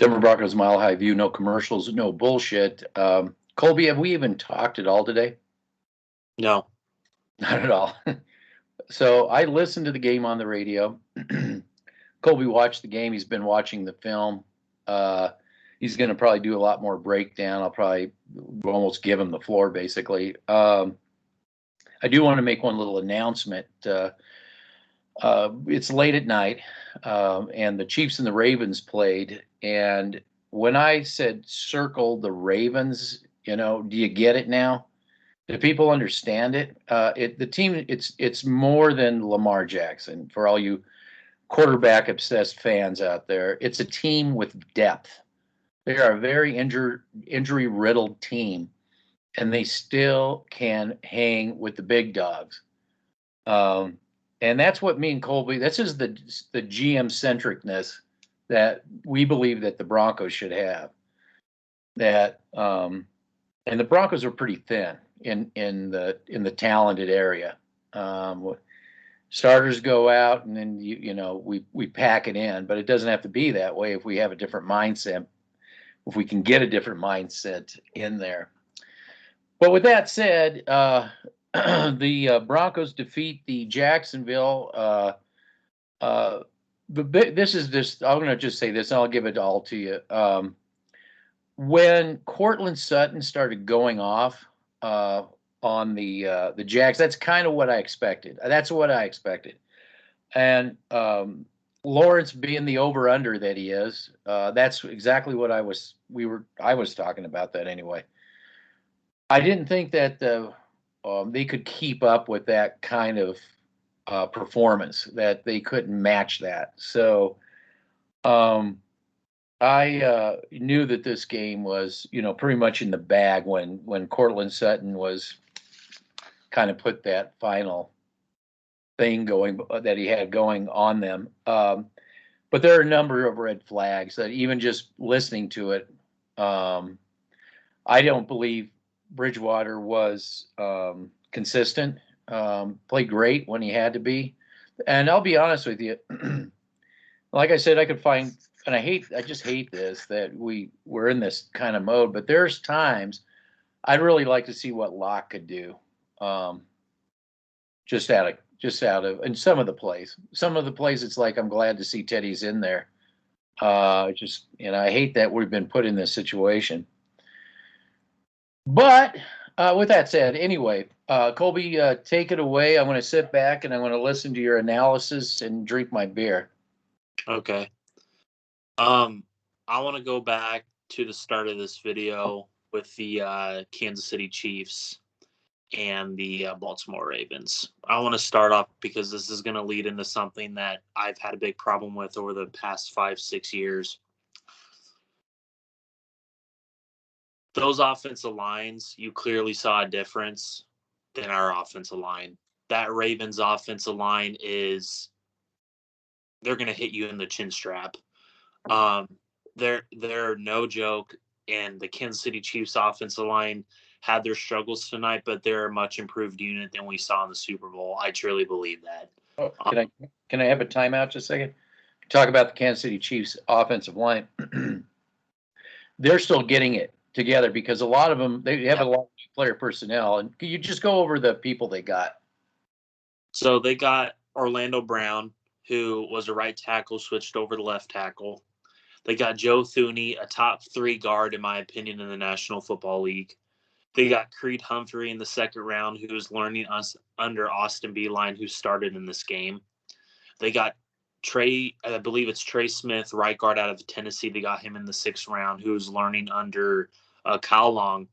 Denver Broncos Mile High View, no commercials, no bullshit. Colby, have we even talked at all today? No. Not at all. So I listened to the game on the radio. Colby watched the game. He's been watching the film. He's going to probably do a lot more breakdown. I'll probably almost give him the floor, basically. I do want to make one little announcement. It's late at night, and the Chiefs and the Ravens played. And when I said circle the Ravens, do you get it now? Do people understand it? The team, it's more than Lamar Jackson. For all you quarterback obsessed fans out there, it's a team with depth. They are a very injury riddled team, and they still can hang with the big dogs. And that's what me and Colby, this is the GM centricness that we believe that the Broncos should have. That and the Broncos are pretty thin in the talented area. Starters go out, and then we pack it in, but it doesn't have to be that way if we have a different mindset. If we can get a different mindset in there. But with that said, the Broncos defeat the Jacksonville. This is this. I'm going to just say this, and I'll give it all to you. When Courtland Sutton started going off on the Jags, that's kind of what I expected. And Lawrence being the over/under that he is, that's exactly what I was talking about that anyway. I didn't think that they could keep up with that kind of performance, that they couldn't match that. So I knew that this game was, pretty much in the bag when Courtland Sutton was kind of put that final thing going that he had going on them. But there are a number of red flags that even just listening to it, I don't believe Bridgewater was consistent, played great when he had to be. And I'll be honest with you, like I said, I could find, and I just hate this, that we're in this kind of mode, but there's times I'd really like to see what Locke could do. Just out of, and some of the plays, it's like, I'm glad to see Teddy's in there. I hate that we've been put in this situation. But with that said, anyway, Colby, take it away. I'm going to sit back and I'm going to listen to your analysis and drink my beer. Okay. I want to go back to the start of this video with the Kansas City Chiefs and the Baltimore Ravens. I want to start off because this is going to lead into something that I've had a big problem with over the past 5-6 years. Those offensive lines, you clearly saw a difference than our offensive line. That Ravens offensive line they're going to hit you in the chin strap. They're no joke, and the Kansas City Chiefs offensive line had their struggles tonight, but they're a much improved unit than we saw in the Super Bowl. I truly believe that. Oh, can I have a timeout just a second? Talk about the Kansas City Chiefs offensive line. They're still getting it together because a lot of them, they have a lot of player personnel. And can you just go over the people they got? So they got Orlando Brown, who was a right tackle, switched over to left tackle. They got Joe Thuney, a top 3 guard, in my opinion, in the National Football League. They got Creed Humphrey in the second round, who was learning us under Austin Beeline, who started in this game. They got Trey Smith, right guard out of Tennessee. They got him in the 6th round, who was learning under Kyle Long.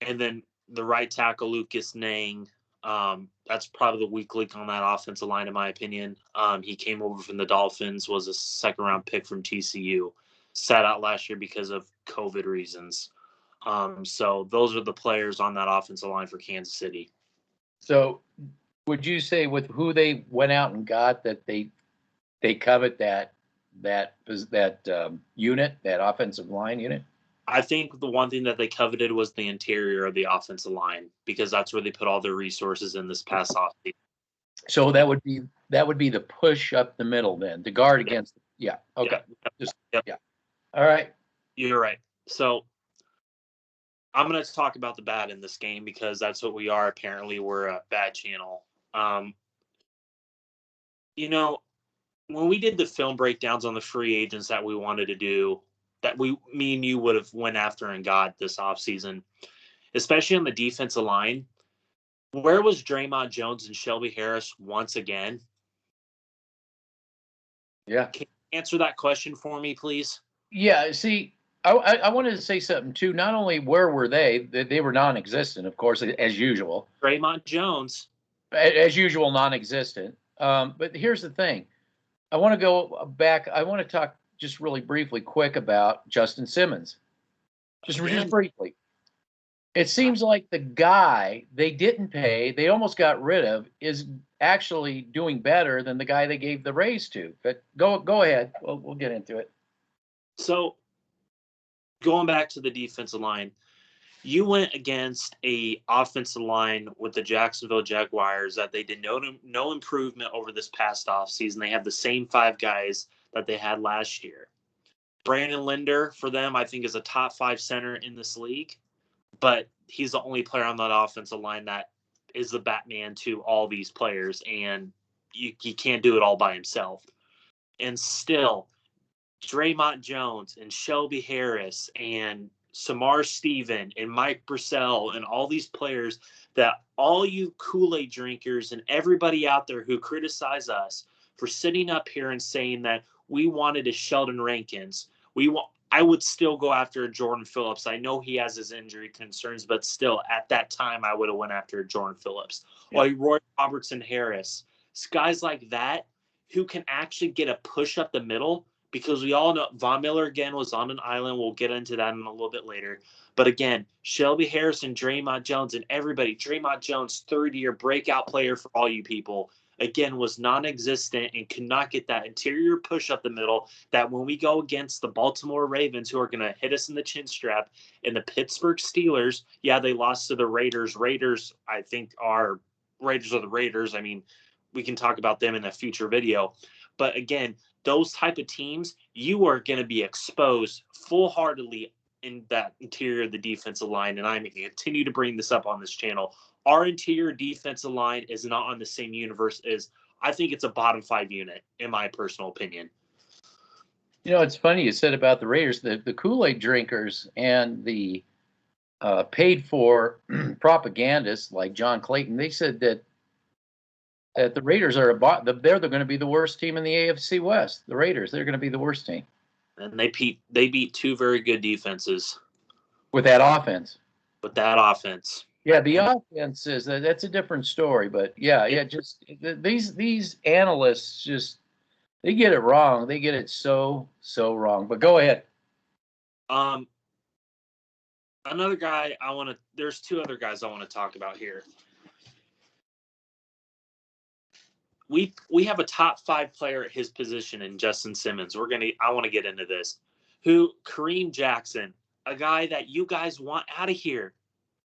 And then the right tackle, Lucas Nang, that's probably the weak link on that offensive line, in my opinion. He came over from the Dolphins, was a 2nd-round pick from TCU. Sat out last year because of COVID reasons. So those are the players on that offensive line for Kansas City. So would you say with who they went out and got that they covet that unit, that offensive line unit? I think the one thing that they coveted was the interior of the offensive line, because that's where they put all their resources in this past offseason. So that would be the push up the middle then, the guard against. Yeah. Okay. Yeah. All right. You're right. So I'm going to talk about the bad in this game because that's what we are. Apparently, we're a bad channel. Um, you know, when we did the film breakdowns on the free agents that we wanted to do, that me and you would have went after and got this offseason, especially on the defensive line, where was Dre'Mont Jones and Shelby Harris once again? Yeah. Can you answer that question for me, please? Yeah. See, I wanted to say something too. Not only where were they were non-existent, of course, as usual. Dre'Mont Jones. As usual, non-existent. But here's the thing. I want to go back. I want to talk just really briefly, quick about Justin Simmons. Just briefly. It seems like the guy they didn't pay, they almost got rid of, is actually doing better than the guy they gave the raise to. But go ahead. We'll get into it. So going back to the defensive line, you went against a offensive line with the Jacksonville Jaguars that they did no improvement over this past offseason. They have the same 5 guys that they had last year. Brandon Linder, for them, I think is a top 5 center in this league, but he's the only player on that offensive line that is the Batman to all these players, and he can't do it all by himself. And still, Dre'Mont Jones and Shelby Harris and Samar Steven and Mike Purcell and all these players that all you Kool-Aid drinkers and everybody out there who criticize us for sitting up here and saying that we wanted a Sheldon Rankins. I would still go after a Jordan Phillips. I know he has his injury concerns, but still, at that time, I would have went after Jordan Phillips. Yeah. Or Roy Robertson Harris. Guys like that who can actually get a push up the middle, because we all know Von Miller, again, was on an island. We'll get into that in a little bit later. But again, Shelby Harrison, Dre'Mont Jones, and everybody, Dre'Mont Jones, third-year breakout player for all you people, again, was non-existent and could not get that interior push up the middle that when we go against the Baltimore Ravens, who are going to hit us in the chin strap, and the Pittsburgh Steelers, yeah, they lost to the Raiders. Raiders, I think, are Raiders are the Raiders. I mean, we can talk about them in a future video. But again, those type of teams, you are going to be exposed full-heartedly in that interior of the defensive line. And I'm going to continue to bring this up on this channel. Our interior defensive line is not on the same universe as, I think it's a bottom 5 unit, in my personal opinion. You know, it's funny you said about the Raiders, the Kool-Aid drinkers and the paid-for propagandists like John Clayton, they said that the Raiders are they're going to be the worst team in the AFC West. The Raiders, they're going to be the worst team. And they beat 2 very good defenses. With that offense. Yeah, the offense is that's a different story, but yeah, just these analysts just they get it wrong. They get it so wrong. But go ahead. Another guy there's 2 other guys I want to talk about here. We have a top 5 player at his position in Justin Simmons. I want to get into this. Kareem Jackson, a guy that you guys want out of here,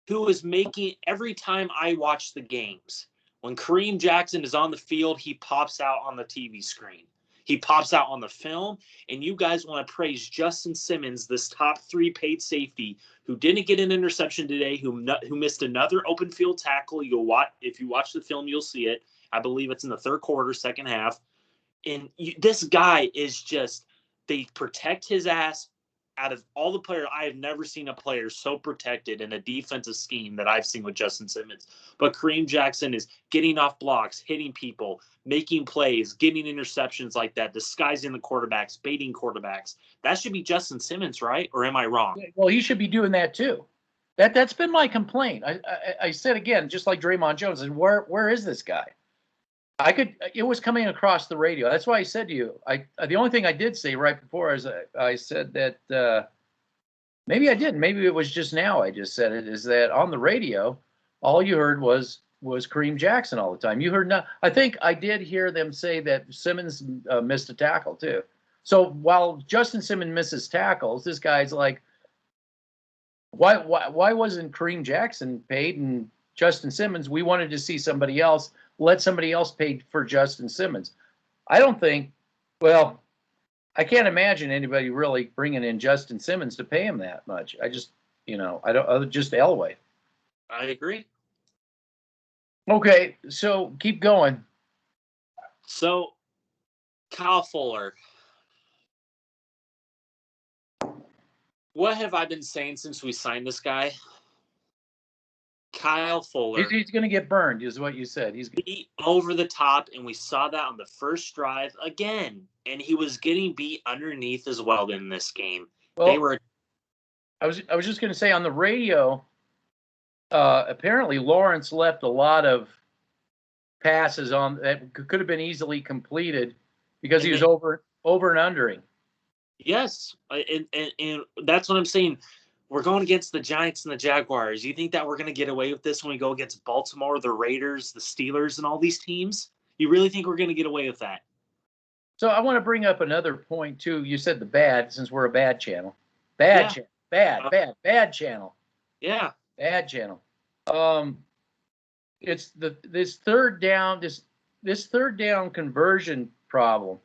who is making every time I watch the games. When Kareem Jackson is on the field, he pops out on the TV screen. He pops out on the film, and you guys want to praise Justin Simmons, this top 3 paid safety who didn't get an interception today, who missed another open field tackle. If you watch the film, you'll see it. I believe it's in the third quarter, second half. And this guy is just, they protect his ass. Out of all the players, I have never seen a player so protected in a defensive scheme that I've seen with Justin Simmons. But Kareem Jackson is getting off blocks, hitting people, making plays, getting interceptions like that, disguising the quarterbacks, baiting quarterbacks. That should be Justin Simmons, right? Or am I wrong? Well, he should be doing that too. That's been my complaint. I said again, just like Dre'Mont Jones, and where is this guy? It was coming across the radio. That's why I said to you, the only thing I did say right before is I said that maybe I didn't. Maybe it was just now I just said it, is that on the radio, all you heard was Kareem Jackson all the time. You heard I think I did hear them say that Simmons missed a tackle too. So while Justin Simmons misses tackles, this guy's like, why wasn't Kareem Jackson paid and Justin Simmons? We wanted to see somebody else. Let somebody else pay for Justin Simmons. I don't think, well, I can't imagine anybody really bringing in Justin Simmons to pay him that much. I just, I don't, just Elway. I agree. Okay, so keep going. So, Kyle Fuller. What have I been saying since we signed this guy? Kyle Fuller. He's going to get burned, is what you said. He's beat over the top, and we saw that on the first drive again. And he was getting beat underneath as well in this game. Well, they were. I was just going to say on the radio. Apparently, Lawrence left a lot of passes on that could have been easily completed because he was over and undering. Yes, and that's what I'm saying. We're going against the Giants and the Jaguars. You think that we're going to get away with this when we go against Baltimore, the Raiders, the Steelers, and all these teams? You really think we're going to get away with that? So I want to bring up another point, too. You said the bad, since we're a bad channel. Bad channel. Bad channel. Yeah. Bad channel. It's this third down conversion problem.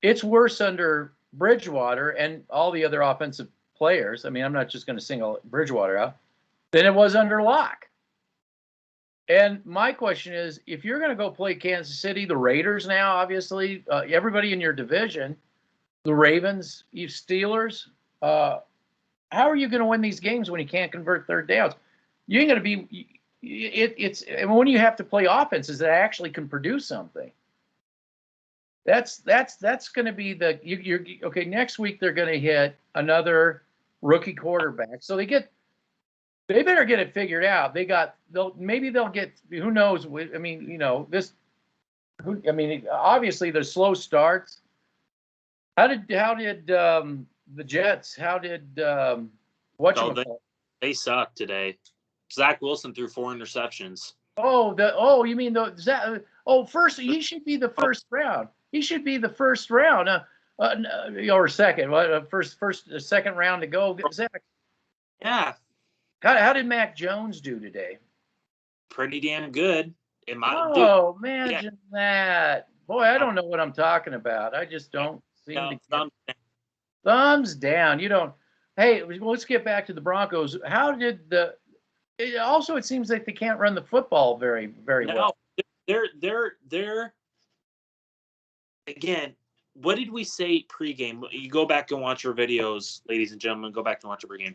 It's worse under Bridgewater and all the other offensive players. I mean, I'm not just going to single Bridgewater out, than it was under Locke. And my question is, if you're going to go play Kansas City, the Raiders now, obviously, everybody in your division, the Ravens, you Steelers, how are you going to win these games when you can't convert third downs? You ain't going to be. It's when you have to play offenses that actually can produce something. That's going to be the you're okay. Next week they're going to hit another rookie quarterback, so they better get it figured out. Maybe they'll get, who knows? I mean, obviously there's slow starts. How did the Jets? How did they suck today? Zach Wilson threw 4 interceptions. You mean first he should be the first round. He should be the first round, or second. Second round to go. Zach. Yeah. How did Mac Jones do today? Pretty damn good. Imagine that. Boy, I don't know what I'm talking about. I just don't seem to get thumbs down. You don't. Hey, let's get back to the Broncos. How did it seems like they can't run the football very, very well. They're again, what did we say pregame? You go back and watch our videos, ladies and gentlemen. Go back and watch our pregame.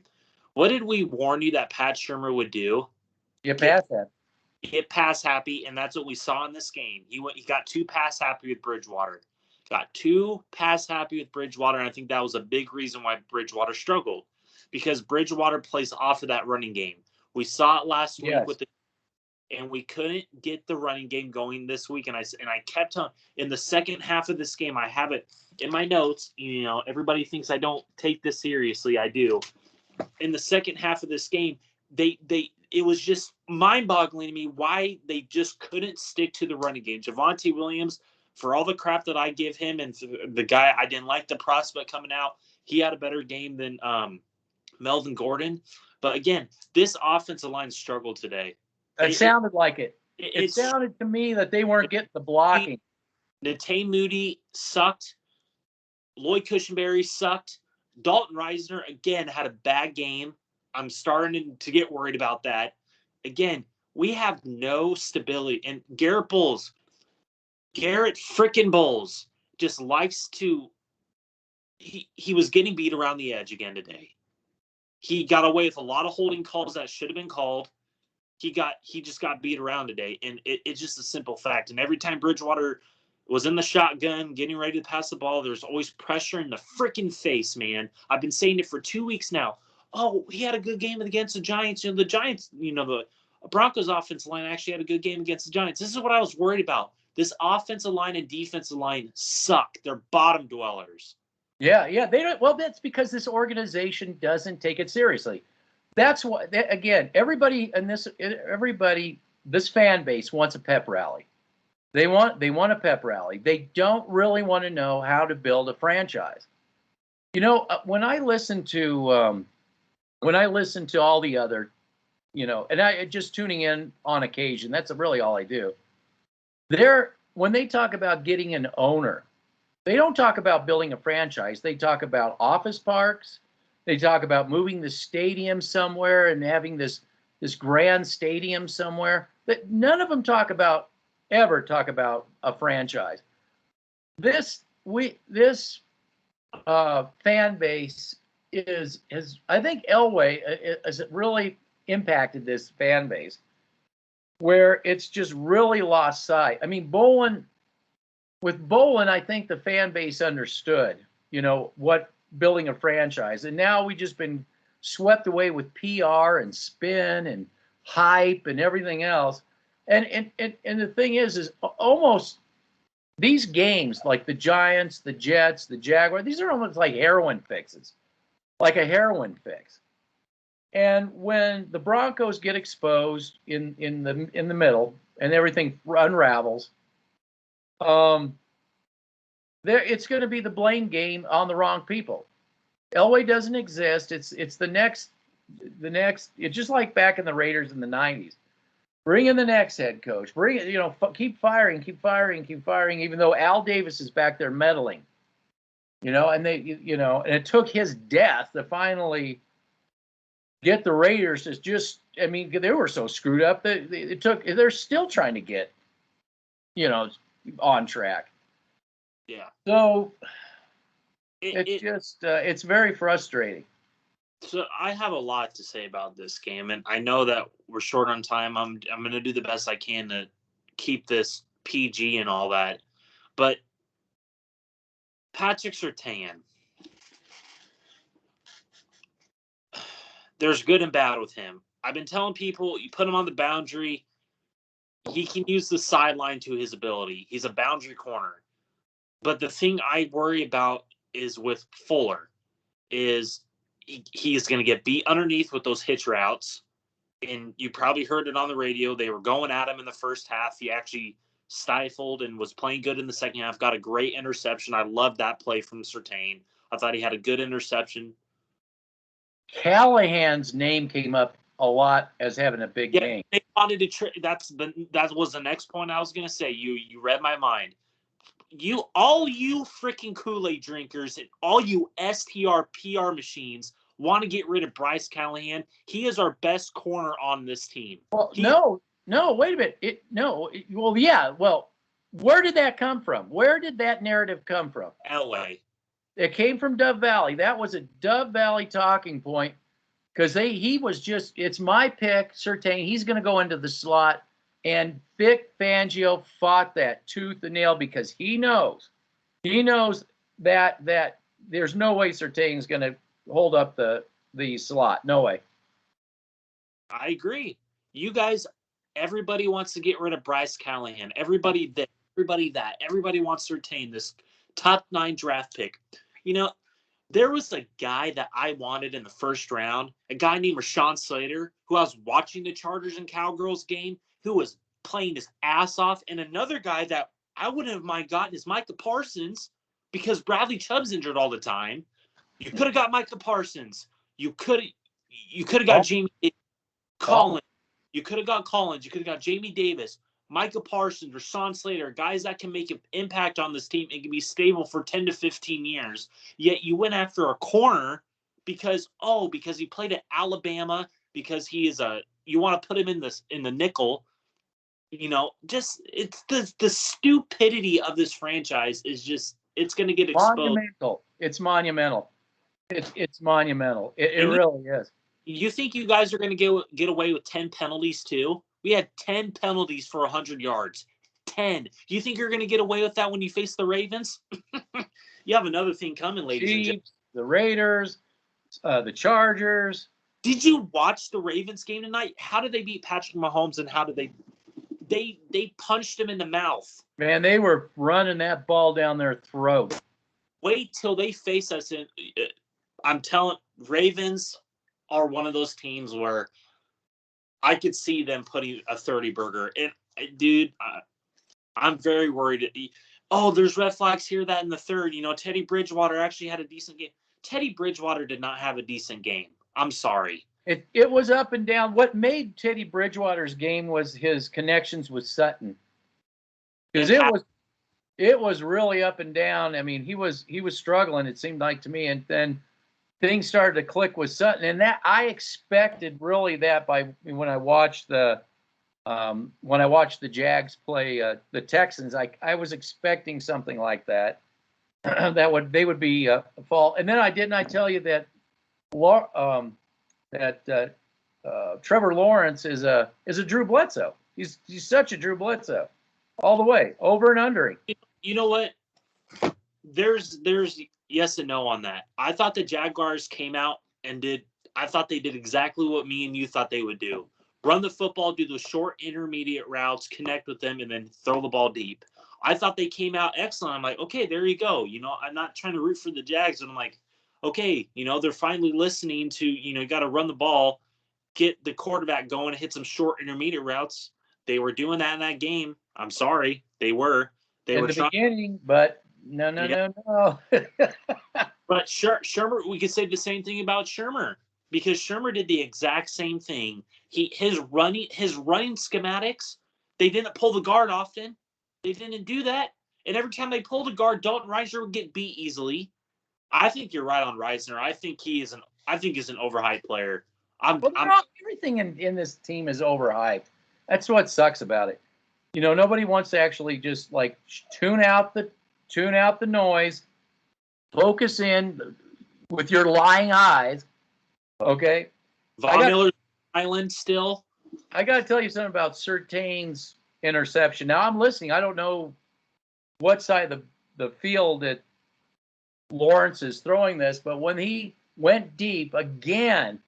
What did we warn you that Pat Shurmur would do? Get pass happy, and that's what we saw in this game. He got 2 pass happy with Bridgewater. Got 2 pass happy with Bridgewater, and I think that was a big reason why Bridgewater struggled, because Bridgewater plays off of that running game. We saw it last week and we couldn't get the running game going this week. And I kept on in the second half of this game. I have it in my notes. Everybody thinks I don't take this seriously. I do. In the second half of this game, it was just mind-boggling to me why they just couldn't stick to the running game. Javonte Williams, for all the crap that I give him, and the guy I didn't like the prospect coming out, he had a better game than Melvin Gordon. But again, this offensive line struggled today. It sounded like it. It sounded to me that they weren't getting the blocking. Netane Moody sucked. Lloyd Cushenberry sucked. Dalton Reisner, again, had a bad game. I'm starting to get worried about that. Again, we have no stability. And Garrett frickin' Bowles just likes to – he was getting beat around the edge again today. He got away with a lot of holding calls that should have been called. He just got beat around today, and it's just a simple fact. And every time Bridgewater was in the shotgun, getting ready to pass the ball, there's always pressure in the freaking face, man. I've been saying it for 2 weeks now. Oh, he had a good game against the Giants. The Giants, the Broncos offensive line actually had a good game against the Giants. This is what I was worried about. This offensive line and defensive line suck. They're bottom dwellers. Yeah, they don't. Well, that's because this organization doesn't take it seriously. That's why, again, this fan base wants a pep rally. They want a pep rally. They don't really want to know how to build a franchise. When I listen to all the other, and I just tuning in on occasion, that's really all I do. When they talk about getting an owner, They don't talk about building a franchise. They talk about office parks. They talk about moving the stadium somewhere and having this grand stadium somewhere. But none of them ever talk about a franchise. This fan base I think Elway has really impacted this fan base where it's just really lost sight. I mean, with Bolin, I think the fan base understood, what building a franchise. And now we've just been swept away with PR and spin and hype and everything else. And the thing is almost these games, like the Giants, the Jets, the Jaguars, these are almost like heroin fixes, like a heroin fix. And when the Broncos get exposed in the middle and everything unravels, it's going to be the blame game on the wrong people. Elway doesn't exist. It's the next. It's just like back in the Raiders in the '90s. Bring in the next head coach. Bring it. Keep firing. Even though Al Davis is back there meddling, and and it took his death to finally get the Raiders to just. I mean, they were so screwed up that they're still trying to get, on track. Yeah. So it's very frustrating. So I have a lot to say about this game, and I know that we're short on time. I'm going to do the best I can to keep this PG and all that. But Patrick Surtain, there's good and bad with him. I've been telling people, you put him on the boundary, he can use the sideline to his ability. He's a boundary corner. But the thing I worry about is with Fuller is he is going to get beat underneath with those hitch routes. And you probably heard it on the radio. They were going at him in the first half. He actually stifled and was playing good in the second half. Got a great interception. I loved that play from Surtain. I thought he had a good interception. Callahan's name came up a lot as having a big game. They wanted to that was the next point I was going to say. You read my mind. All you freaking Kool-Aid drinkers and all you STR PR machines want to get rid of Bryce Callahan. He is our best corner on this team. Well, no, wait a minute. Well, where did that come from? Where did that narrative come from? LA. It came from Dove Valley. That was a Dove Valley talking point because he was just, it's my pick, Surtain. He's going to go into the slot. And Vic Fangio fought that tooth and nail because he knows that there's no way Surtain's going to hold up the slot. No way. I agree. You guys, everybody wants to get rid of Bryce Callahan. Everybody that. Everybody wants Surtain, this top 9 draft pick. There was a guy that I wanted in the first round, a guy named Rashawn Slater, who I was watching the Chargers and Cowgirls game, who was playing his ass off, and another guy that I wouldn't have mind gotten is Micah Parsons because Bradley Chubb's injured all the time. You could have got Micah Parsons. You could have got Jamie Collins. You could have got Collins. You could have got Jamie Davis, Micah Parsons, Rashawn Slater, guys that can make an impact on this team and can be stable for 10 to 15 years. Yet you went after a corner because he played at Alabama, because he is you want to put him in the nickel. It's the stupidity of this franchise is just, it's going to get exposed. Monumental. It's monumental. It's monumental. It really is. You think you guys are going to get away with 10 penalties too? We had 10 penalties for 100 yards. 10. You think you're going to get away with that when you face the Ravens? You have another thing coming, ladies and gentlemen. The Raiders, the Chargers. Did you watch the Ravens game tonight? How did they beat Patrick Mahomes, and how did they punched him in the mouth? Man, they were running that ball down their throat. Wait till they face us. I'm telling, Ravens are one of those teams where I could see them putting a 30 burger. And dude, I'm very worried. There's red flags here, that in the third. Teddy Bridgewater actually had a decent game. Teddy Bridgewater did not have a decent game. I'm sorry. It was up and down. What made Teddy Bridgewater's game was his connections with Sutton. Because it was really up and down. I mean, he was struggling, it seemed like to me, and then things started to click with Sutton, and that I expected really that by when I watched the Jags play the Texans. I was expecting something like that. They would be a fall. And then I tell you that Trevor Lawrence is a Drew Bledsoe. He's such a Drew Bledsoe, all the way, over and under. You know what? There's yes and no on that. I thought the Jaguars came out and I thought they did exactly what me and you thought they would do. Run the football, do the short intermediate routes, connect with them, and then throw the ball deep. I thought they came out excellent. I'm like, okay, there you go. I'm not trying to root for the Jags. And I'm like, okay, they're finally listening to, you got to run the ball, get the quarterback going, hit some short intermediate routes. They were doing that in that game. I'm sorry. They were. They were trying. Beginning, but no. But Shermer, we could say the same thing about Shermer, because Shermer did the exact same thing. His running schematics, they didn't pull the guard often. They didn't do that. And every time they pulled a guard, Dalton Reisner would get beat easily. I think you're right on Reisner. I think he's an overhyped player. Everything in this team is overhyped. That's what sucks about it. Nobody wants to actually just like tune out the noise, focus in with your lying eyes. Okay. Von Miller's island still. I got to tell you something about Surtain's interception. Now I'm listening. I don't know what side of the field that Lawrence is throwing this, but when he went deep again,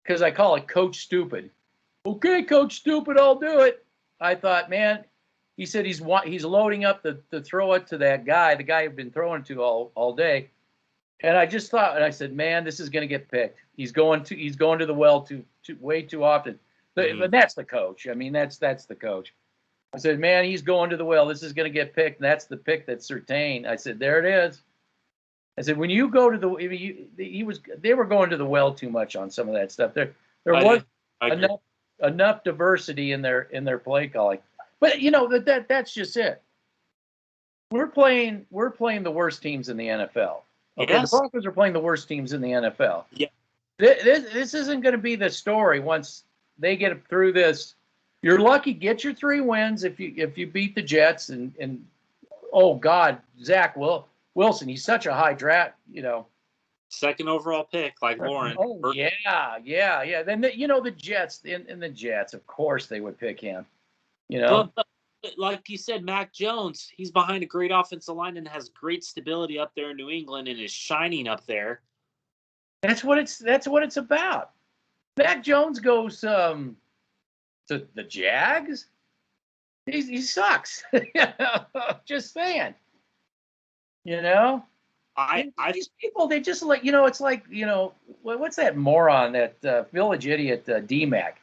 because I call it Coach Stupid. Okay, Coach Stupid, I'll do it. I thought, man, he said he's loading up to throw it to that guy, the guy who'd been throwing to all day. And I just thought, and I said, man, this is going to get picked. He's going to the well way too often. But that's the coach. I mean, that's the coach. I said, man, he's going to the well. This is going to get picked. And that's the pick that's Surtain. I said, there it is. I said, when you go to they were going to the well too much on some of that stuff. There was enough diversity in their play calling. But that's just it. We're playing the worst teams in the NFL. Okay, yes. The Broncos are playing the worst teams in the NFL. Yeah. This isn't going to be the story once they get through this. You're lucky, get your 3 wins if you beat the Jets and oh God, Zach Wilson, he's such a high draft, second overall pick like Lawrence. Oh yeah. Then the Jets and the Jets, of course they would pick him. But like you said, Mac Jones, he's behind a great offensive line and has great stability up there in New England and is shining up there. That's what it's about. Mac Jones goes to the Jags. He sucks. Just saying. These people, they just like, it's like, what's that moron, that village idiot D-Mac,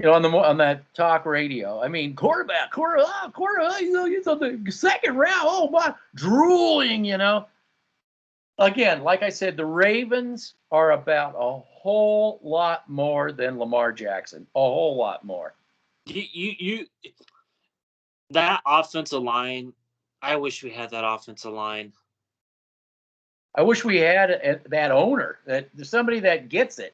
on that talk radio. I mean, quarterback, he's on the second round. Oh my, drooling, Again, like I said, the Ravens are about a whole lot more than Lamar Jackson. A whole lot more. That offensive line, I wish we had that offensive line. I wish we had that owner, that somebody that gets it.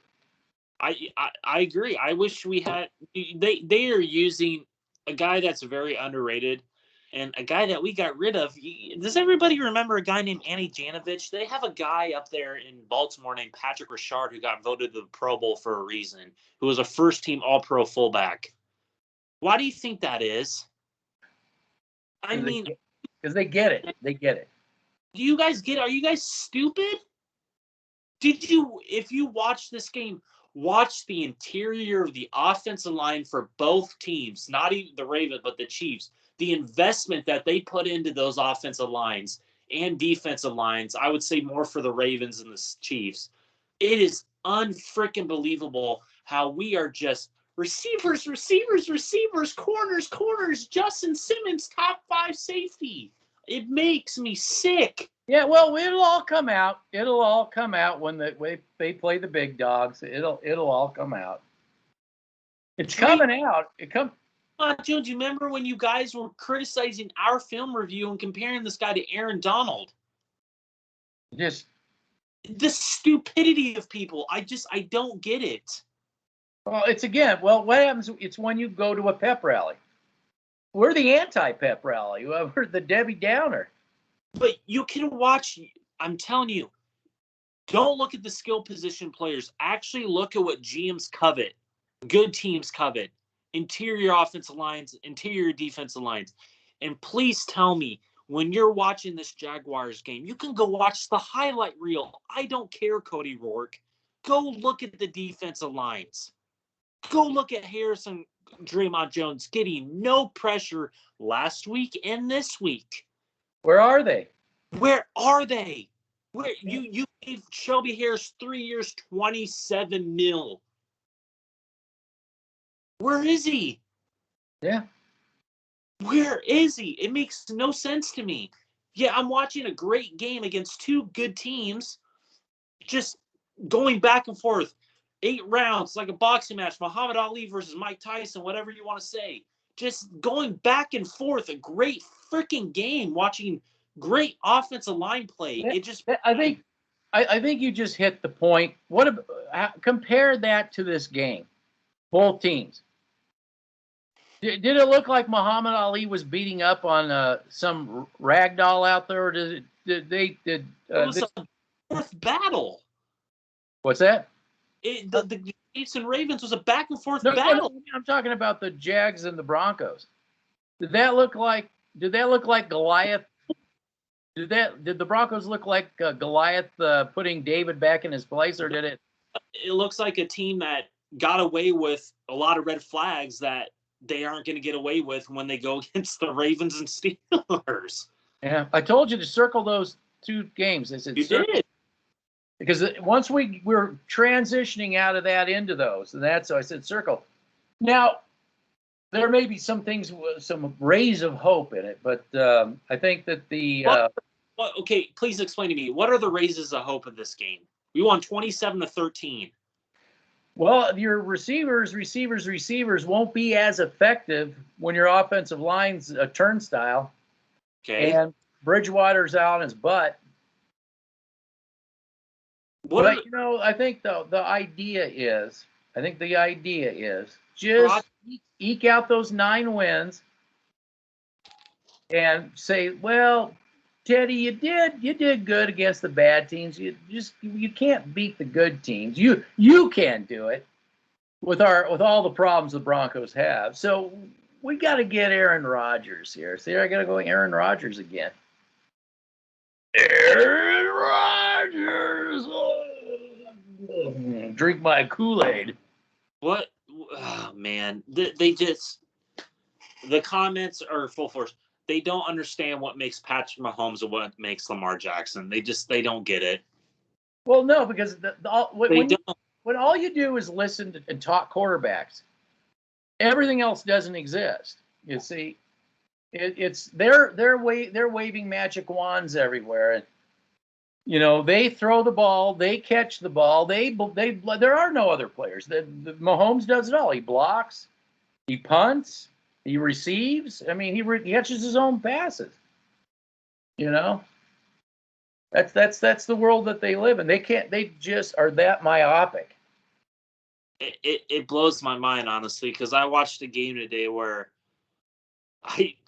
I agree. I wish we had. They are using a guy that's very underrated, and a guy that we got rid of. Does everybody remember a guy named Andy Janovich? They have a guy up there in Baltimore named Patrick Richard who got voted to the Pro Bowl for a reason, who was a first-team All-Pro fullback. Why do you think that is? I mean, because they get it. They get it. Do you guys get it? Are you guys stupid? If you watch this game, watch the interior of the offensive line for both teams, not even the Ravens, but the Chiefs. The investment that they put into those offensive lines and defensive lines, I would say more for the Ravens and the Chiefs. It is unfreaking believable how we are just receivers, corners, Justin Simmons, top 5 safety. It makes me sick. Yeah, well, it'll all come out. It'll all come out when they play the big dogs. It'll all come out. It's coming out. Jones, you remember when you guys were criticizing our film review and comparing this guy to Aaron Donald? Just The stupidity of people. I don't get it. well, what happens? It's when you go to a pep rally. We're the anti-pep rally. We're the Debbie Downer. But you can watch. I'm telling you, don't look at the skill position players. Actually, look at what GMs covet. Good teams covet. Interior offensive lines, interior defensive lines. And please tell me, when you're watching this Jaguars game, you can go watch the highlight reel. I don't care, Cody Rourke. Go look at the defensive lines. Go look at Harrison Dre'Mont Jones getting no pressure last week and this week. Where are they? Where are they? Where you gave Shelby Harris 3 years, $27 million. Where is he? Yeah. Where is he? It makes no sense to me. Yeah, I'm watching a great game against two good teams, just going back and forth. 8 rounds, like a boxing match, Muhammad Ali versus Mike Tyson, whatever you want to say. Just going back and forth, a great freaking game, watching great offensive line play. It just I think you just hit the point. Compare that to this game? Both teams. Did it look like Muhammad Ali was beating up on some ragdoll out there, or it was a fourth battle. What's that? The Chiefs and Ravens was a back and forth battle. No, I'm talking about the Jags and the Broncos. Did that look like Goliath? Did the Broncos look like Goliath putting David back in his place, or did it? It looks like a team that got away with a lot of red flags that they aren't going to get away with when they go against the Ravens and Steelers. Yeah, I told you to circle those 2 games. I said you did. Because once we're transitioning out of that into those, and so I said circle. Now, there may be some things, some rays of hope in it, but I think that okay, please explain to me, what are the raises of hope in this game? We won 27-13. Well, your receivers won't be as effective when your offensive line's a turnstile. Okay. And Bridgewater's out on his butt. But I think the idea is just eke out those 9 wins and say, well, Teddy, you did good against the bad teams. You can't beat the good teams. You can't do it with all the problems the Broncos have. So we got to get Aaron Rodgers here. See, I got to go Aaron Rodgers again. Aaron Rodgers. Drink my Kool-Aid. What? Oh, man, they just, the comments are full force. They don't understand what makes Patrick Mahomes and what makes Lamar Jackson. They don't get it. Well, no, because when all you do is listen and talk quarterbacks, everything else doesn't exist. You see, they're waving magic wands everywhere, and they throw the ball, they catch the ball, there are no other players. The Mahomes does it all. He blocks, he punts, he receives. I mean, he catches his own passes. That's the world that they live in. They just are that myopic. It blows my mind, honestly, because I watched a game today where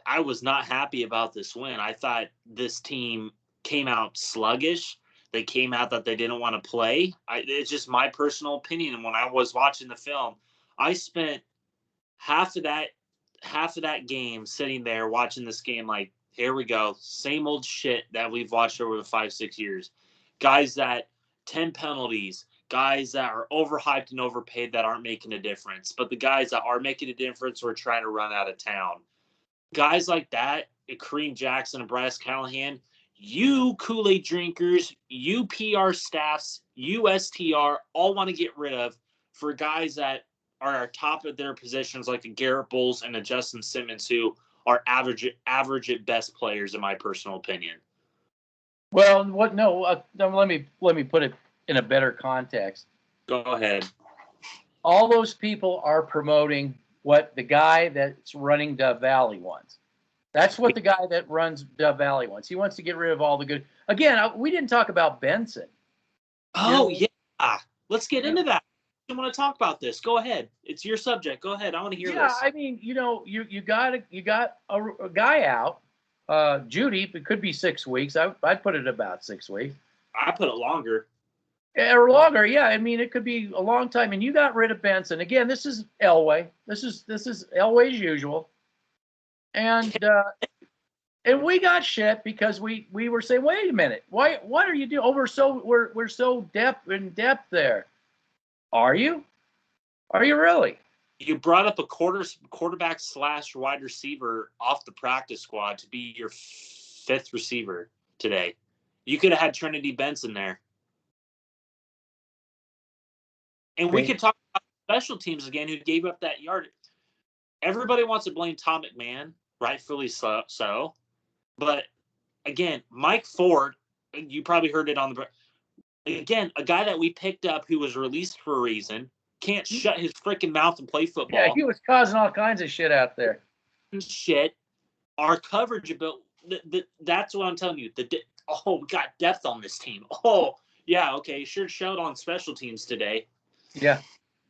I was not happy about this win. I thought this team came out sluggish. They came out that they didn't want to play. It's just my personal opinion. And when I was watching the film, I spent half of that game sitting there watching this game like, here we go, same old shit that we've watched over the 5-6 years. Guys that 10 penalties, guys that are overhyped and overpaid that aren't making a difference. But the guys that are making a difference are trying to run out of town. Guys like that, Kareem Jackson and Bryce Callahan, you Kool-Aid drinkers, you PR staffs, you STR, all want to get rid of for guys that are top of their positions like a Garrett Bowles and a Justin Simmons, who are average at best players, in my personal opinion. Well, let me put it in a better context. Go ahead. All those people are promoting what the guy that's running Dove Valley wants. That's what the guy that runs Dove Valley wants. He wants to get rid of all the good. Again, we didn't talk about Benson. Oh, yeah. Let's get into that. I want to talk about this. Go ahead. It's your subject. Go ahead. I want to hear this. Yeah, I mean, you got a guy out. Judy, it could be 6 weeks. I'd put it about 6 weeks. I put it longer. Or longer, yeah. I mean, it could be a long time. And you got rid of Benson. Again, this is Elway. This is Elway's usual. And we got shit because we were saying, wait a minute, what are you doing? Oh, we're so in depth there. Are you? Are you really? You brought up a quarterback / wide receiver off the practice squad to be your 5th receiver today. You could have had Trinity Benson there. And we could talk about special teams again who gave up that yard. Everybody wants to blame Tom McMahon, rightfully so. But again, Mike Ford, you probably heard it on the. Again, a guy that we picked up who was released for a reason, can't shut his freaking mouth and play football. Yeah, he was causing all kinds of shit out there. Shit. Our coverage about that's what I'm telling you. We got depth on this team. Oh, yeah, okay. Sure showed on special teams today. Yeah.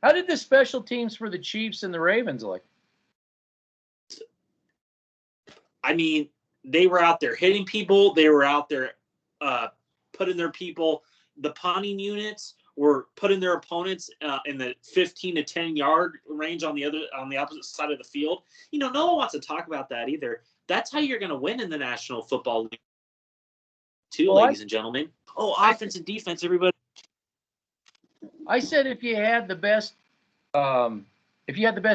How did the special teams for the Chiefs and the Ravens look? I mean, they were out there hitting people. They were out there putting their people. The punting units were putting their opponents in the 15 to 10 yard range on the opposite side of the field. No one wants to talk about that either. That's how you're going to win in the National Football League, too, ladies and gentlemen. Oh, offense and defense, everybody. I said if you had the best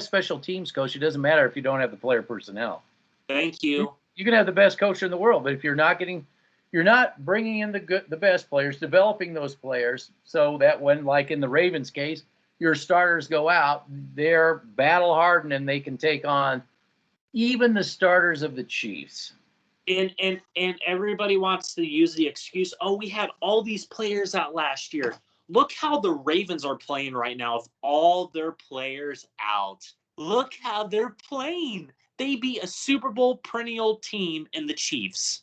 special teams coach, it doesn't matter if you don't have the player personnel. Thank you. You can have the best coach in the world, but if you're not bringing in the best players, developing those players, so that when, like in the Ravens case, your starters go out, they're battle hardened and they can take on even the starters of the Chiefs. And everybody wants to use the excuse, we had all these players out last year. Look how the Ravens are playing right now with all their players out. Look how they're playing. They beat a Super Bowl perennial team in the Chiefs.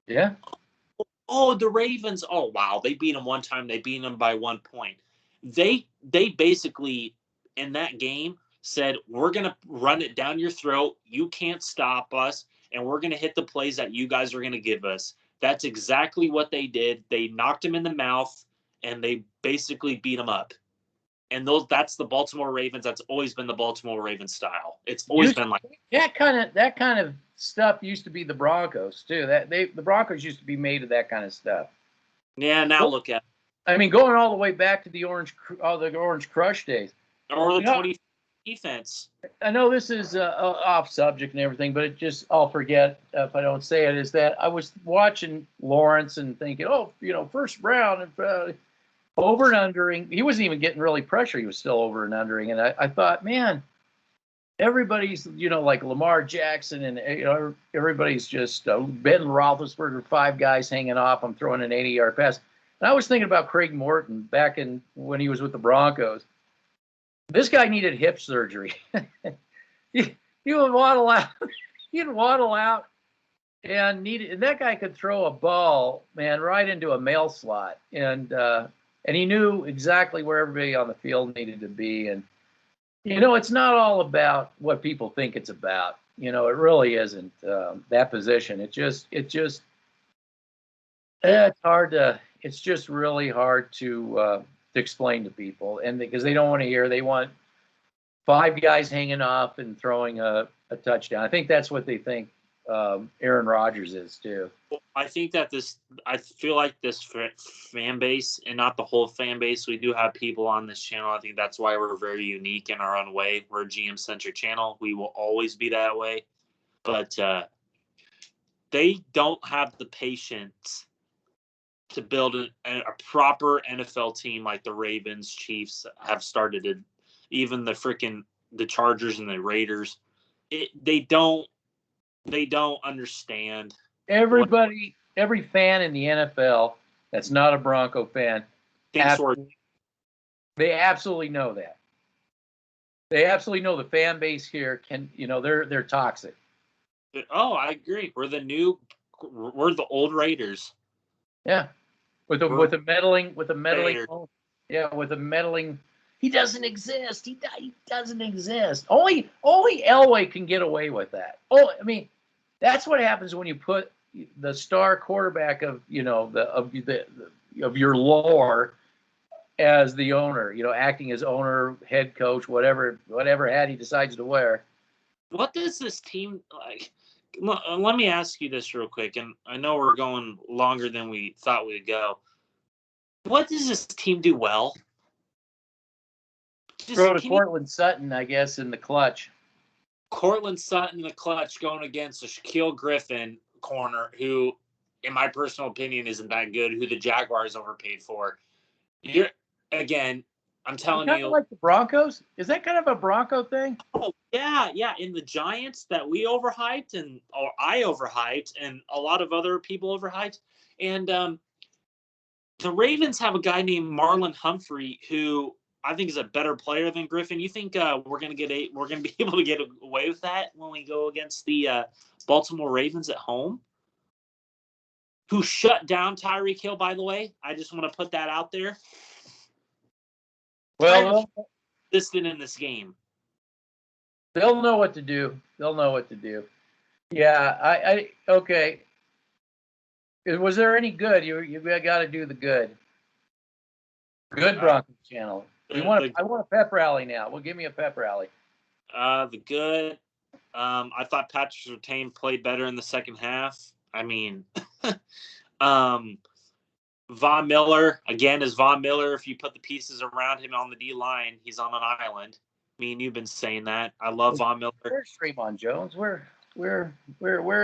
Yeah. Oh, the Ravens. Oh, wow. They beat them one time. They beat them by 1 point. They basically, in that game, said, we're going to run it down your throat. You can't stop us. And we're going to hit the plays that you guys are going to give us. That's exactly what they did. They knocked him in the mouth, and they basically beat him up. And that's the Baltimore Ravens. That's always been the Baltimore Ravens style. It's always been like that kind of stuff used to be the Broncos too. The Broncos used to be made of that kind of stuff. Yeah, now look at it. I mean, going all the way back to the Orange Crush days. Or the 20 defense. I know this is off subject and everything, but I'll forget if I don't say it, is that I was watching Lawrence and thinking, first round, over and undering. He wasn't even getting really pressure. He was still over and undering. And I thought, man, everybody's, like Lamar Jackson and, everybody's just Ben Roethlisberger, 5 guys hanging off. I'm throwing an 80-yard pass. And I was thinking about Craig Morton back when he was with the Broncos. This guy needed hip surgery. he would waddle out. He'd waddle out and that guy could throw a ball, man, right into a mail slot. And he knew exactly where everybody on the field needed to be. And, it's not all about what people think it's about. It really isn't that position. It's just really hard to explain to people. And because they don't want to hear, they want 5 guys hanging off and throwing a touchdown. I think that's what they think Aaron Rodgers is too. I think that I feel like this fan base, and not the whole fan base, we do have people on this channel. I think that's why we're very unique in our own way. We're a GM-centric channel. We will always be that way. But they don't have the patience to build a proper NFL team like the Ravens, Chiefs have started. Even the Chargers and the Raiders. They don't understand. Every fan in the NFL that's not a Bronco fan, they absolutely know that. They absolutely know the fan base here they're toxic. Oh, I agree. We're the old Raiders. Yeah, with the meddling Raiders. yeah, with the meddling. He doesn't exist. He doesn't exist. Only Elway can get away with that. Oh, I mean, that's what happens when you put the star quarterback of of your lore as the owner. Acting as owner, head coach, whatever hat he decides to wear. What does this team like? Let me ask you this real quick, and I know we're going longer than we thought we'd go. What does this team do well? Throw to Cortland Sutton, I guess, in the clutch. Cortland Sutton in the clutch going against a Shaquille Griffin corner who, in my personal opinion, isn't that good, who the Jaguars overpaid for. I'm telling you. Like the Broncos? Is that kind of a Bronco thing? Oh, yeah. In the Giants that we overhyped, or I overhyped, and a lot of other people overhyped. And the Ravens have a guy named Marlon Humphrey who I think is a better player than Griffin. You think we're gonna be able to get away with that when we go against the Baltimore Ravens at home, who shut down Tyreek Hill? By the way, I just want to put that out there. Well, listed in this game. They'll know what to do. Yeah, okay. Was there any good? You got to do the good. Good Broncos channel. I want a pep rally now. Well, give me a pep rally. The good. I thought Patrick Surtain played better in the second half. I mean, Von Miller, again, is Von Miller. If you put the pieces around him on the D-line, he's on an island. Me and you've been saying that. I love Von Miller. Where's Dre'mont Jones? Where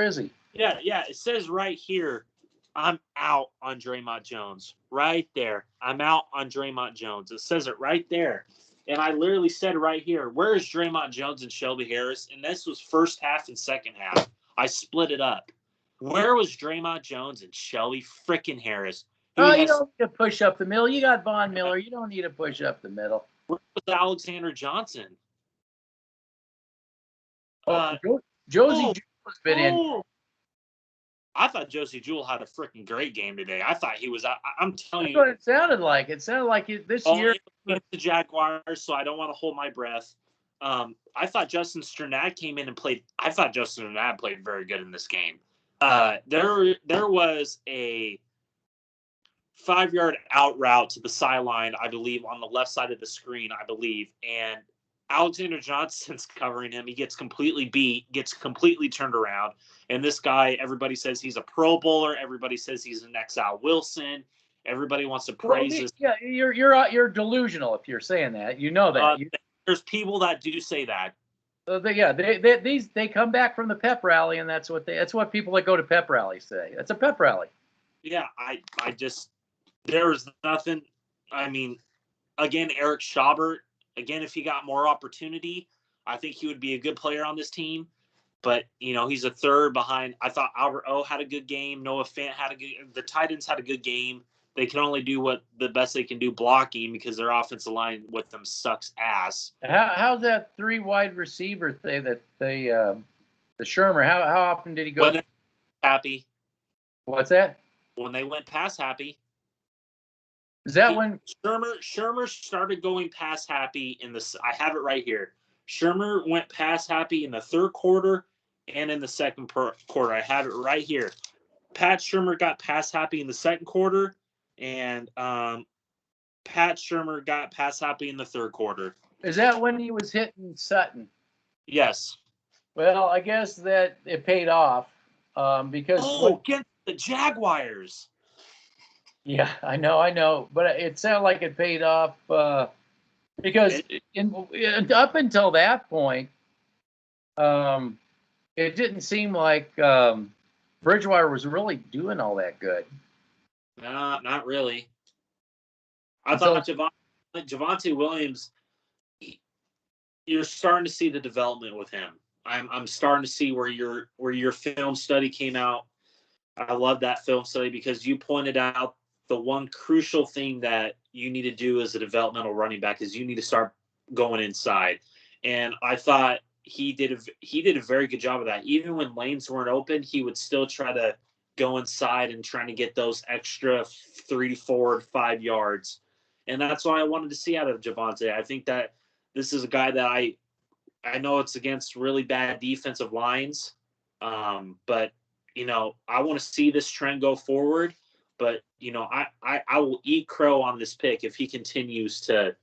is he? Yeah. It says right here, I'm out on Dre'mont Jones. Right there. I'm out on Dre'mont Jones. It says it right there. And I literally said right here, where is Dre'mont Jones and Shelby Harris? And this was first half and second half. I split it up. Where was Dre'mont Jones and Shelby freaking Harris? You don't need to push up the middle. You got Von Miller. You don't need to push up the middle. Where was Alexander Johnson? Josie Jewell has been in. I thought Josie Jewell had a freaking great game today. I thought he was. I'm telling you. That's what it sounded like. It sounded like this year. The Jaguars, so I don't want to hold my breath. I thought Justin Strnad came in and played. I thought Justin Strnad played very good in this game. There was a 5-yard out route to the sideline, I believe, on the left side of the screen, I believe. And Alexander Johnson's covering him. He gets completely beat, gets completely turned around. And this guy, everybody says he's a Pro Bowler. Everybody says he's an Al Wilson. Everybody wants to praise his. Yeah, you're delusional if you're saying that. You know that. There's people that do say that. They come back from the pep rally, and that's what people that go to pep rallies say. That's a pep rally. Yeah, I just. There was nothing. I mean, again, Eric Schaubert, again, if he got more opportunity, I think he would be a good player on this team. But, he's a third behind. I thought Albert O had a good game. Noah Fant the Titans had a good game. They can only do the best they can do blocking because their offensive line with them sucks ass. How's that 3 wide receiver thing that the Shermer? How often did he go? Happy. What's that? When they went pass happy. Is that when Shermer started going pass happy in the? I have it right here. Shermer went pass happy in the third quarter and in the second quarter. I have it right here. Pat Shermer got pass happy in the second quarter, and Pat Shermer got pass happy in the third quarter. Is that when he was hitting Sutton? Yes. Well, I guess that it paid off because against the Jaguars. Yeah, I know, but it sounded like it paid off because up until that point, it didn't seem like Bridgewater was really doing all that good. No, not really. I thought Javonte Williams, you're starting to see the development with him. I'm starting to see where your film study came out. I love that film study because you pointed out the one crucial thing that you need to do as a developmental running back is you need to start going inside. And I thought he did a very good job of that. Even when lanes weren't open, he would still try to go inside and trying to get those extra 3, 4, 5 yards. And that's what I wanted to see out of Javonte. I think that this is a guy that I know it's against really bad defensive lines, but I want to see this trend go forward. But I will eat crow on this pick if he continues to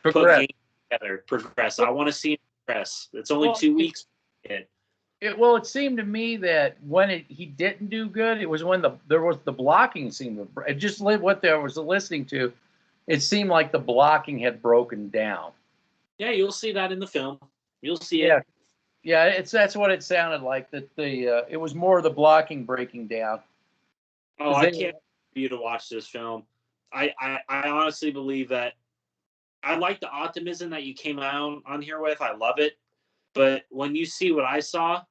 put games together, progress. I want to see him progress. It's only 2 weeks. It seemed to me that when he didn't do good, it was when there was the blocking seemed to just what I was listening to. It seemed like the blocking had broken down. Yeah, you'll see that in the film. You'll see it. Yeah, that's what it sounded like. That it was more the blocking breaking down. Oh, I can't wait for you to watch this film. I honestly believe that I like the optimism that you came out on here with. I love it. But when you see what I saw,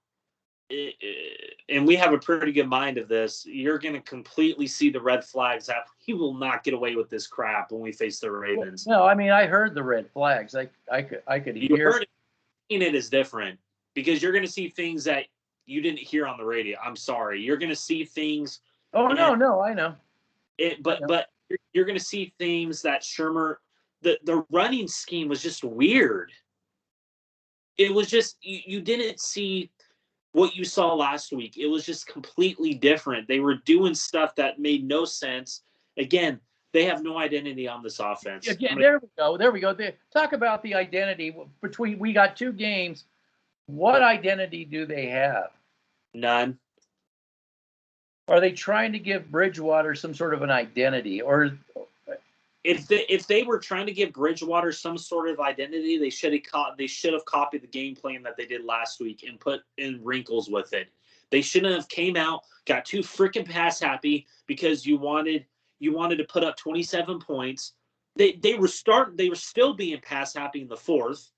and we have a pretty good mind of this, you're going to completely see the red flags that he will not get away with this crap when we face the Ravens. No, I mean, I heard the red flags. I could hear. You heard it. Seeing it is different because you're going to see things that you didn't hear on the radio. I'm sorry. You're going to see things. Oh, no, I know. But you're going to see things that Shurmur, the running scheme was just weird. It was just, you didn't see what you saw last week. It was just completely different. They were doing stuff that made no sense. Again, they have no identity on this offense. Again, there we go. Talk about the identity between. We got 2 games. What identity do they have? None. Are they trying to give Bridgewater some sort of an identity, or if they were trying to give Bridgewater some sort of identity, they should have copied the game plan that they did last week and put in wrinkles with it. They shouldn't have came out, got too freaking pass happy because you wanted to put up 27 points. They were still being pass happy in the fourth.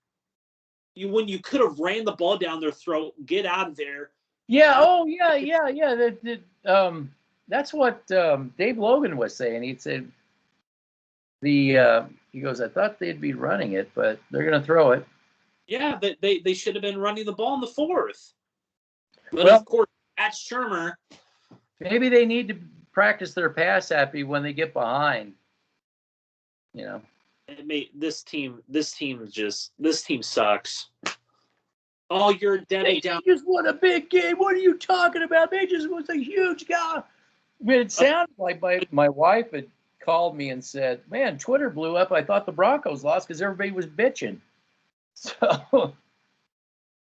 When you could have ran the ball down their throat, get out of there. Yeah. Oh, yeah. That's what Dave Logan was saying. He said he goes, I thought they'd be running it, but they're going to throw it. Yeah, they should have been running the ball in the fourth. But well, of course, at Shurmur, maybe they need to practice their pass happy when they get behind. This team sucks. Oh, you're Debbie down. They just won a big game. What are you talking about? They just was a huge guy. I mean, it sounded like my wife had called me and said, "Man, Twitter blew up. I thought the Broncos lost because everybody was bitching." So,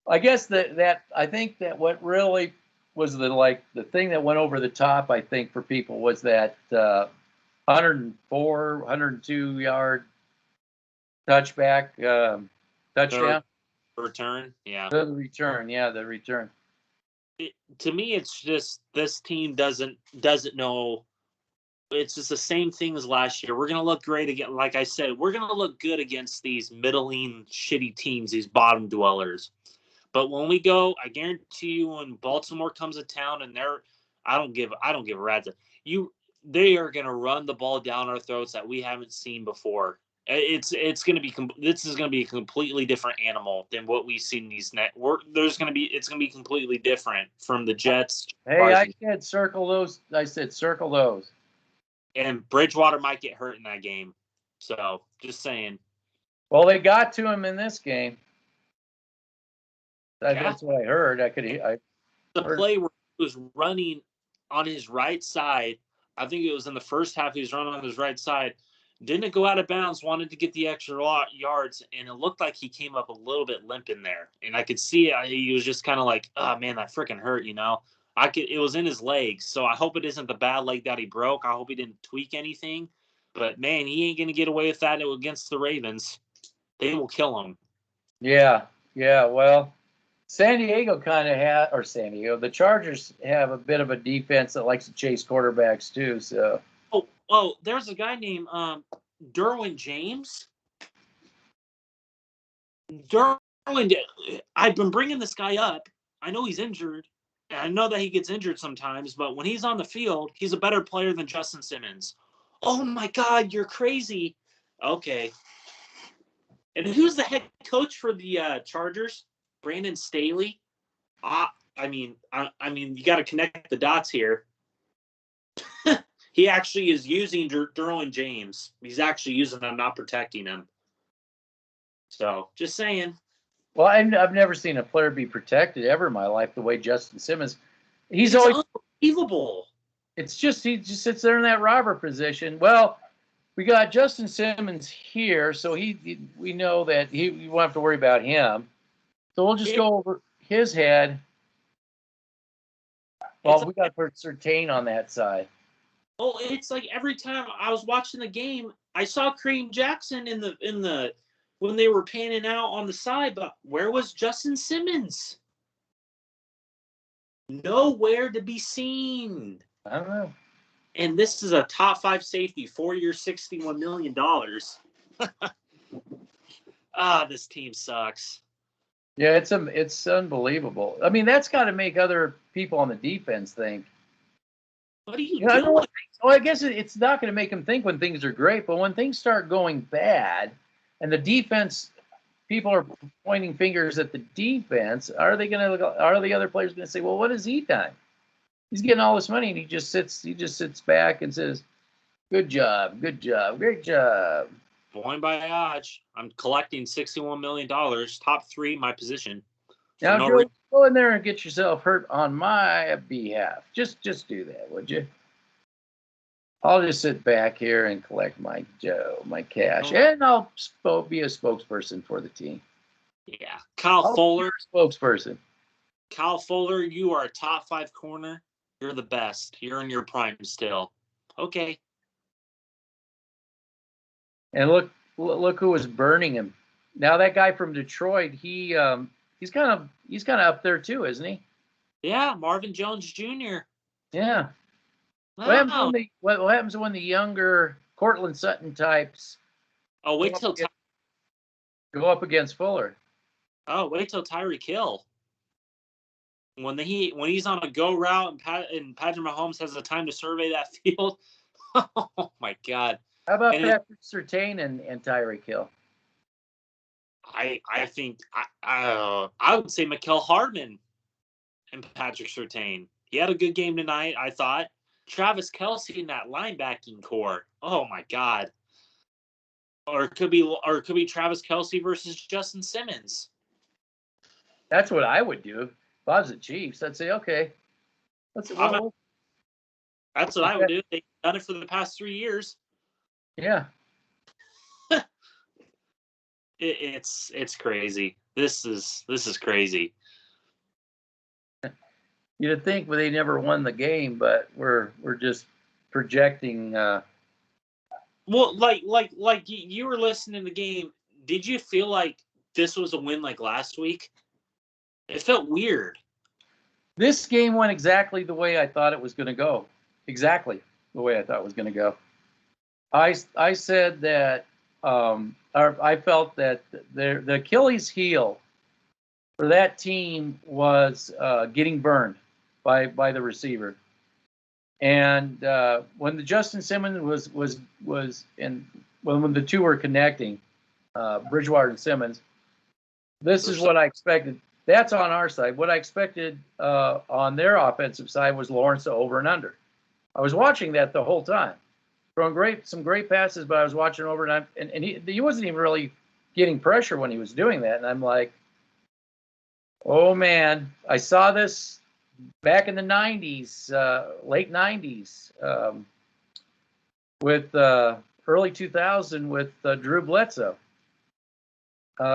I guess that I think that what really was the thing that went over the top, I think, for people was that 102 yard touchback touchdown. Return, yeah. The return. To me, it's just this team doesn't know. It's just the same thing as last year. We're going to look great again. Like I said, we're going to look good against these middling, shitty teams, these bottom dwellers. But when we go, I guarantee you, when Baltimore comes to town and I don't give a rat's. They are going to run the ball down our throats that we haven't seen before. This is going to be a completely different animal than what we've seen these net. It's going to be completely different from the Jets. Hey, I said circle those. And Bridgewater might get hurt in that game. So, just saying. Well, they got to him in this game. That's what I heard. The play where he was running on his right side, I think it was in the first half, he was running on his right side. Didn't go out of bounds, wanted to get the extra yards, and it looked like he came up a little bit limp in there. And I could see it. He was just kind of like, oh, man, that freaking hurt, It was in his legs, so I hope it isn't the bad leg that he broke. I hope he didn't tweak anything. But, man, he ain't going to get away with that against the Ravens. They will kill him. Yeah, well, the Chargers have a bit of a defense that likes to chase quarterbacks too, so. Oh, there's a guy named Derwin James. I've been bringing this guy up. I know he's injured. I know that he gets injured sometimes, but when he's on the field, he's a better player than Justin Simmons. Oh, my God, you're crazy. Okay. And who's the head coach for the Chargers? Brandon Staley. I mean, you got to connect the dots here. He actually is using Derwin James. He's actually using him, not protecting him. So, just saying. Well, I've never seen a player be protected ever in my life the way Justin Simmons. He's always unbelievable. It's just he just sits there in that robber position. Well, we got Justin Simmons here, so we know that we won't have to worry about him. So we'll just go over his head. Well, we got to put Surtain on that side. Well, it's like every time I was watching the game, I saw Kareem Jackson in the when they were panning out on the side, but where was Justin Simmons? Nowhere to be seen. I don't know. And this is a top 5 safety, 4-year, $61 million. This team sucks. Yeah, it's unbelievable. I mean, that's got to make other people on the defense think. What are you doing? I guess it's not going to make them think when things are great, but when things start going bad, and the defense, people are pointing fingers at the defense. Are the other players going to say, "Well, what has he done? He's getting all this money, and he just sits back and says, "Good job, great job." Boy by Hodge, I'm collecting $61 million, top 3 my position. Now, Joe, go in there and get yourself hurt on my behalf. Just do that, would you? I'll just sit back here and collect my cash, and I'll be a spokesperson for the team. Yeah, Kyle Fuller, spokesperson. Kyle Fuller, you are a top 5 corner. You're the best. You're in your prime still. Okay. And look who was burning him. Now that guy from Detroit, he's kind of up there too, isn't he? Yeah, Marvin Jones Jr. Yeah. Wow. What happens when the younger Cortland Sutton types? Oh, wait till go up against Fuller. Oh, wait till Tyreek Hill. When he's on a go route and Patrick Mahomes has the time to survey that field. Oh my God. How about Patrick Surtain and Tyreek Hill? I think I would say Mecole Hardman and Patrick Surtain. He had a good game tonight, I thought. Travis Kelce in that linebacking core. Oh my God. Or it could be Travis Kelce versus Justin Simmons. That's what I would do. If I was the Chiefs, I'd say, okay. That's what I would do. They've done it for the past 3 years. Yeah. It's crazy. This is crazy. You'd think they never won the game, but we're just projecting. Well, like you were listening to the game. Did you feel like this was a win like last week? It felt weird. This game went exactly the way I thought it was going to go. Exactly the way I thought it was going to go. I said that, I felt that the Achilles heel for that team was getting burned by the receiver. And when the Justin Simmons was in when the two were connecting, Bridgewater and Simmons, this is what I expected. That's on our side. What I expected on their offensive side was Lawrence to over and under. I was watching that the whole time. Throwing some great passes, but I was watching over and he wasn't even really getting pressure when he was doing that. And I'm like, oh man, I saw this back in the 90s, late 90s, with early 2000 with Drew Bledsoe.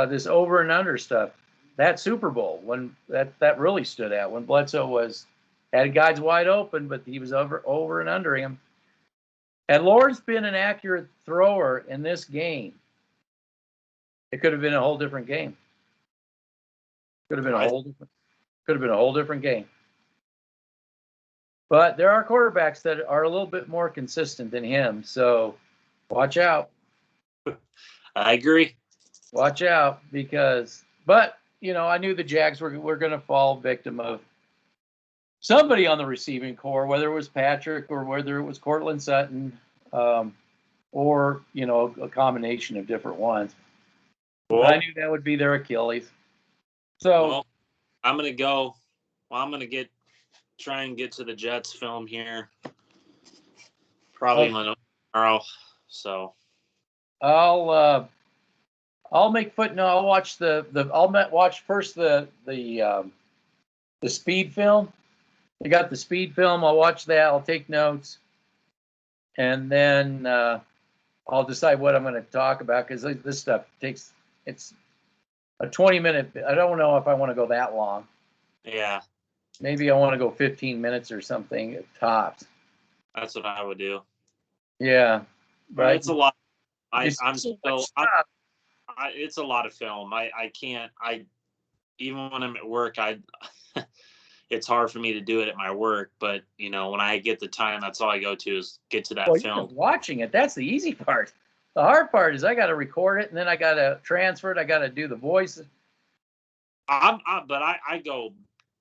This over and under stuff. That Super Bowl, when that really stood out, when Bledsoe had guys wide open, but he was over and under him. Had Lawrence been an accurate thrower in this game, it could have been a whole different game. Could have been a whole different game. But there are quarterbacks that are a little bit more consistent than him, so watch out. I agree. Watch out but I knew the Jags were going to fall victim of somebody on the receiving core, whether it was Patrick or whether it was Cortland Sutton, or a combination of different ones. Well, I knew that would be their Achilles. So well, I'm gonna go. Well, I'm gonna try and get to the Jets film here. Probably tomorrow. So I'll make footnote. I'll watch watch first the speed film. They got the speed film. I'll watch that. I'll take notes, and then I'll decide what I'm going to talk about because this stuff it's a 20-minute. I don't know if I want to go that long. yeah, Maybe I want to go 15 minutes or something at tops. that's what I would do. Yeah, but it's a lot. It's a lot of film. I can't. Even when I'm at work, it's hard for me to do it at my work. But when I get the time, that's all I go to is get to that film. Watching it, that's the easy part. The hard part is I got to record it and then I got to transfer it. I got to do the voice. But I go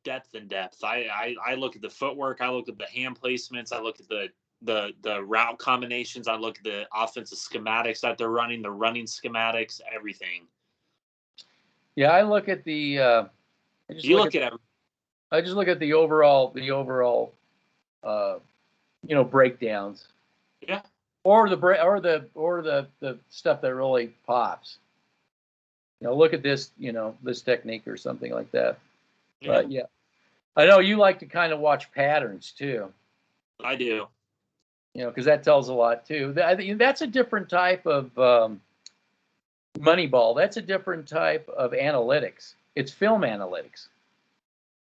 depth and depth. I look at the footwork. I look at the hand placements. I look at the route combinations. I look at the offensive schematics that they're running, the running schematics, everything. Yeah, I look at the. I just look at the overall. Breakdowns. Yeah. Or the stuff that really pops. Look at this. This technique or something like that. Yeah. But yeah, I know you like to kind of watch patterns too. I do. Because that tells a lot too. That's a different type of Moneyball. That's a different type of analytics. It's film analytics.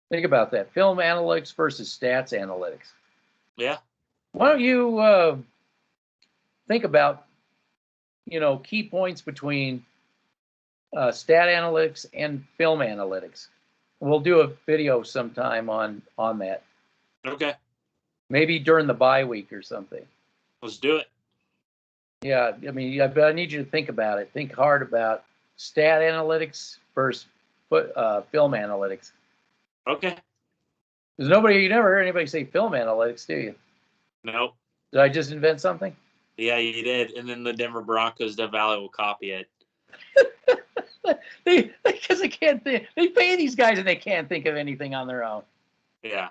Think about that. Film analytics versus stats analytics. Yeah. Why don't you think about, key points between stat analytics and film analytics? We'll do a video sometime on that. Okay. Maybe during the bye week or something. Let's do it. Yeah, I need you to think about it. Think hard about stat analytics versus film analytics. Okay. Because you never heard anybody say film analytics, do you? Nope. Did I just invent something? Yeah, you did. And then the Denver Broncos, Dev Valley will copy it. Because they can't think. They pay these guys and they can't think of anything on their own. Yeah.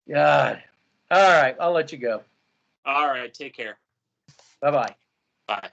God. All right, I'll let you go. All right, take care. Bye-bye. Bye.